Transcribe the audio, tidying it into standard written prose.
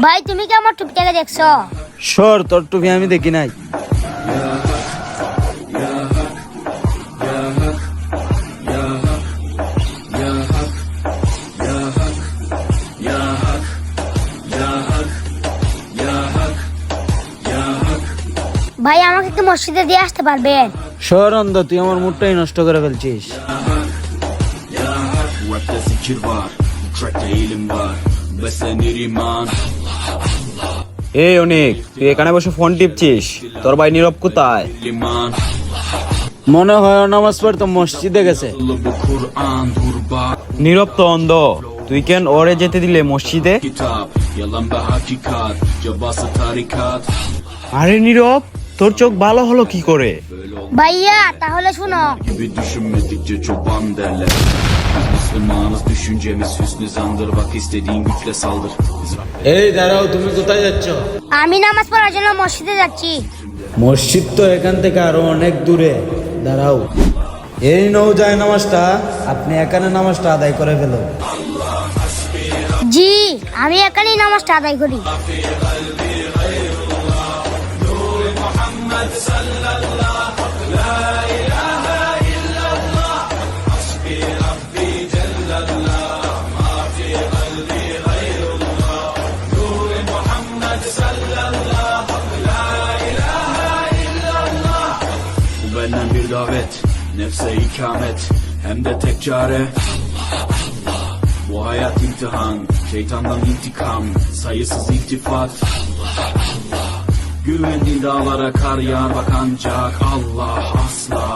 ভাই তুমি কি আমার টুপিটাকে দেখছো? সর, তোর টুপি আমি দেখি নাই। ভাই আমাকে কি মসজিদে দিয়ে আসতে পারবেন? সর অন্ধ, তুই আমার মুডটাই নষ্ট করে ফেলছিস। Rapte zikir var, trackte elim var, beslenir iman. এই অনেক, তুই এখানে বসে ফোন টিপছিস, তোর ভাই নীরব কোথায়? Liman, মনে হয় ও নামাজ পড়তে মসজিদে গেছে। dolu bu Kur'an durba. নীরব তো অন্ধ, তুই কেন ওরে যেতে দিলে mosjide? Kitap, yalan ve hakikat, cevası tarikat. আরে নীরব, তোর চোখ ভালো হলো কি করে? ভাইয়া তাহলে শুনো, Gibi düşünmedikçe çoban derler. Müslümanız, düşüncemiz hüsnü zandır. Bak istediğin güçle saldır. Biz এই দাঁড়াও, তুমি কোথায় যাচ্ছ? আমি নামাজ পড়ার জন্য মসজিদে যাচ্ছি। মসজিদ তো এখান থেকে আরো অনেক দূরে। দাঁড়াও, এই নৌ যায় নামাজটা, আপনি এখানে নামাজটা আদায় করে ফেলো। জি, আমি এখানেই নামাজটা আদায় করি। Bu benden bir davet, nefse ikamet, hem de tek çare. Bu hayat imtihan, şeytandan intikam, sayısız iltifat. Güvendiğin dağlara kar yağar bak ancak Allah asla.